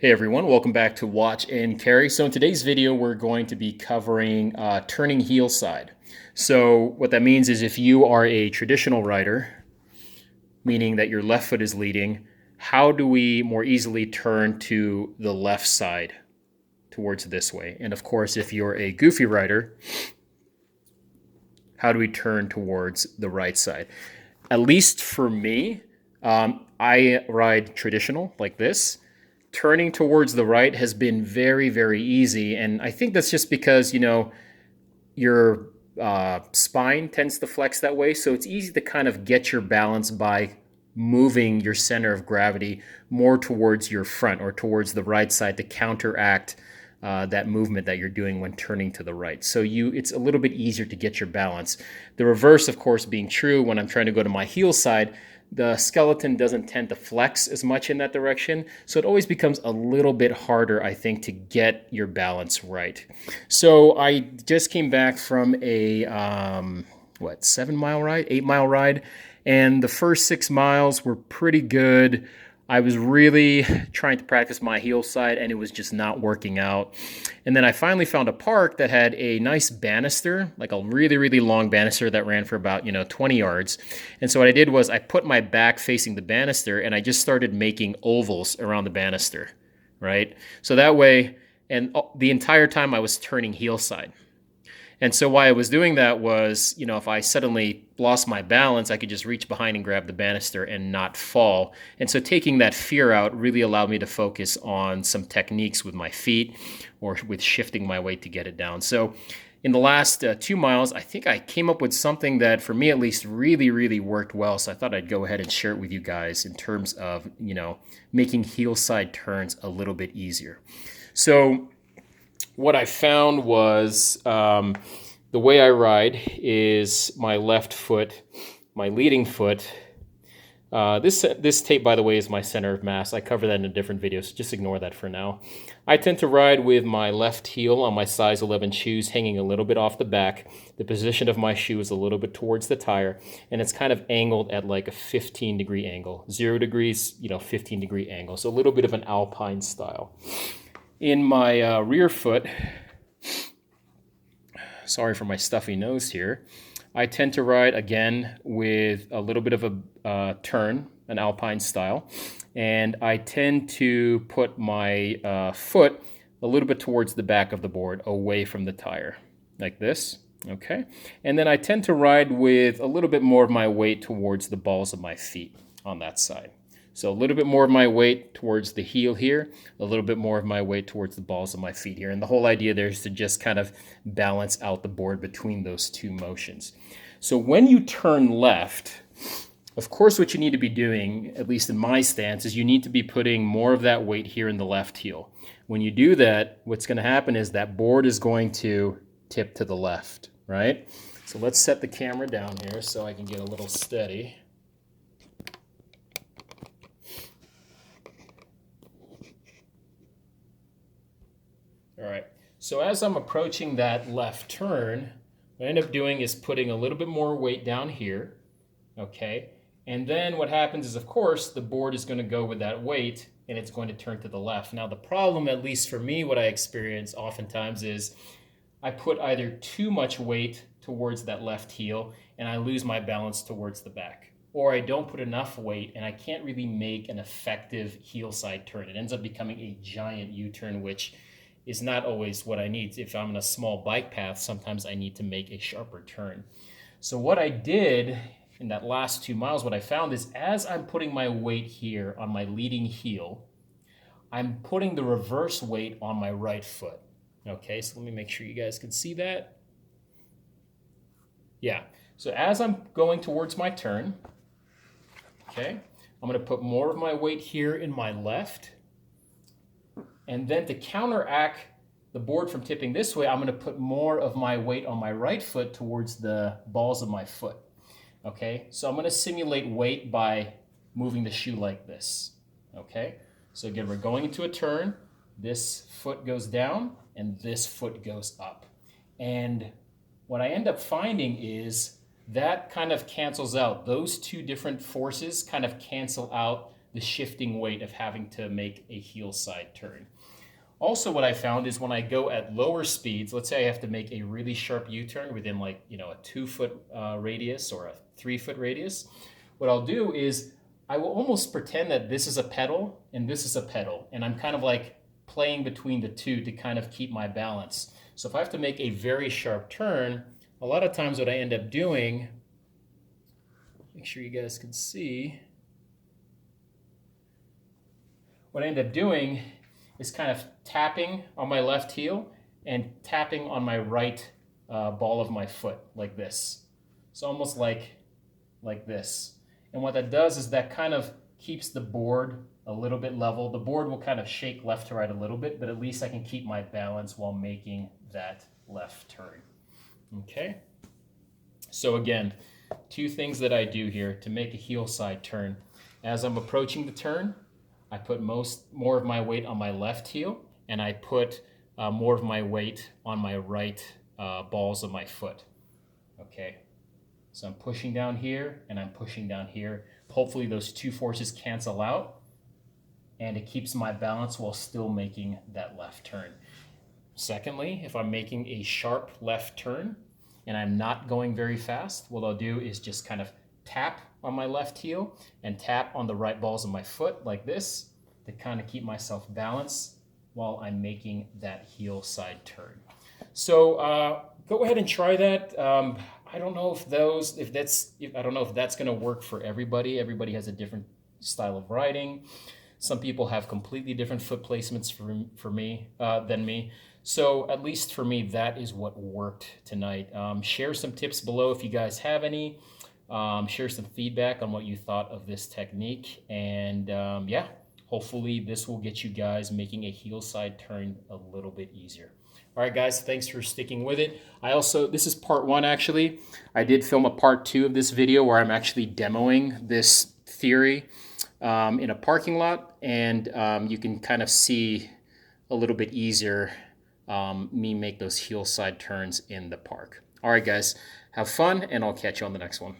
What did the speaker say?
Hey everyone, welcome back to Watch and Carry. So in today's video, we're going to be covering turning heel side. So what that means is if you are a traditional rider, meaning that your left foot is leading, how do we more easily turn to the left side towards this way? And of course, if you're a goofy rider, how do we turn towards the right side? At least for me, I ride traditional like this. Turning towards the right has been very, very easy. And I think that's just because, your spine tends to flex that way. So it's easy to kind of get your balance by moving your center of gravity more towards your front or towards the right side to counteract that movement that you're doing when turning to the right. So it's a little bit easier to get your balance. The reverse, of course, being true, when I'm trying to go to my heel side, the skeleton doesn't tend to flex as much in that direction. So it always becomes a little bit harder, I think, to get your balance right. So I just came back from a, 7-mile ride, 8-mile ride. And the first 6 miles were pretty good. I was really trying to practice my heel side and it was just not working out. And then I finally found a park that had a nice banister, like a really, really long banister that ran for about, 20 yards. And so what I did was I put my back facing the banister and I just started making ovals around the banister, right? So that way, and the entire time I was turning heel side. And so why I was doing that was, if I suddenly lost my balance, I could just reach behind and grab the banister and not fall. And so taking that fear out really allowed me to focus on some techniques with my feet or with shifting my weight to get it down. So in the last 2 miles, I think I came up with something that for me at least really, really worked well. So I thought I'd go ahead and share it with you guys in terms of, making heel side turns a little bit easier. So what I found was the way I ride is my left foot, my leading foot. This tape, by the way, is my center of mass. I cover that in a different video, so just ignore that for now. I tend to ride with my left heel on my size 11 shoes hanging a little bit off the back. The position of my shoe is a little bit towards the tire, and it's kind of angled at like a 15-degree angle. 0 degrees, 15-degree angle. So a little bit of an alpine style. In my rear foot, sorry for my stuffy nose here, I tend to ride again with a little bit of a turn, an alpine style, and I tend to put my foot a little bit towards the back of the board, away from the tire, like this, okay? And then I tend to ride with a little bit more of my weight towards the balls of my feet on that side. So a little bit more of my weight towards the heel here, a little bit more of my weight towards the balls of my feet here. And the whole idea there is to just kind of balance out the board between those two motions. So when you turn left, of course what you need to be doing, at least in my stance, is you need to be putting more of that weight here in the left heel. When you do that, what's going to happen is that board is going to tip to the left, right? So let's set the camera down here so I can get a little steady. All right, so as I'm approaching that left turn, what I end up doing is putting a little bit more weight down here, okay? And then what happens is, of course, the board is going to go with that weight and it's going to turn to the left. Now, the problem, at least for me, what I experience oftentimes is I put either too much weight towards that left heel and I lose my balance towards the back. Or I don't put enough weight and I can't really make an effective heel side turn. It ends up becoming a giant U-turn, which is not always what I need. If I'm in a small bike path, sometimes I need to make a sharper turn. So what I did in that last 2 miles, what I found is as I'm putting my weight here on my leading heel, I'm putting the reverse weight on my right foot. Okay, so let me make sure you guys can see that. Yeah, so as I'm going towards my turn, okay, I'm gonna put more of my weight here in my left. And then to counteract the board from tipping this way, I'm going to put more of my weight on my right foot towards the balls of my foot. Okay, so I'm going to simulate weight by moving the shoe like this. Okay, so again, we're going into a turn. This foot goes down and this foot goes up. And what I end up finding is that kind of cancels out. Those two different forces kind of cancel out the shifting weight of having to make a heel side turn. Also, what I found is when I go at lower speeds, let's say I have to make a really sharp U-turn within like, a 2-foot radius or a 3-foot radius, what I'll do is I will almost pretend that this is a pedal and this is a pedal. And I'm kind of like playing between the two to kind of keep my balance. So if I have to make a very sharp turn, a lot of times what I end up doing, make sure you guys can see, what I end up doing is kind of tapping on my left heel and tapping on my right ball of my foot like this. So almost like this. And what that does is that kind of keeps the board a little bit level. The board will kind of shake left to right a little bit, but at least I can keep my balance while making that left turn. Okay? So again, 2 things that I do here to make a heel side turn. As I'm approaching the turn, I put more of my weight on my left heel, and I put more of my weight on my right balls of my foot. Okay, so I'm pushing down here and I'm pushing down here. Hopefully those 2 forces cancel out, and it keeps my balance while still making that left turn. Secondly, if I'm making a sharp left turn and I'm not going very fast, what I'll do is just kind of tap on my left heel and tap on the right balls of my foot like this to kind of keep myself balanced while I'm making that heel side turn. So go ahead and try that. I don't know if that's going to work for everybody. Everybody has a different style of riding. Some people have completely different foot placements than me. So at least for me, that is what worked tonight. Share some tips below if you guys have any. Share some feedback on what you thought of this technique, and yeah, hopefully this will get you guys making a heel side turn a little bit easier. All right, guys, thanks for sticking with it. This is part 1 actually. I did film a part 2 of this video where I'm actually demoing this theory in a parking lot, and you can kind of see a little bit easier me make those heel side turns in the park. All right, guys, have fun, and I'll catch you on the next one.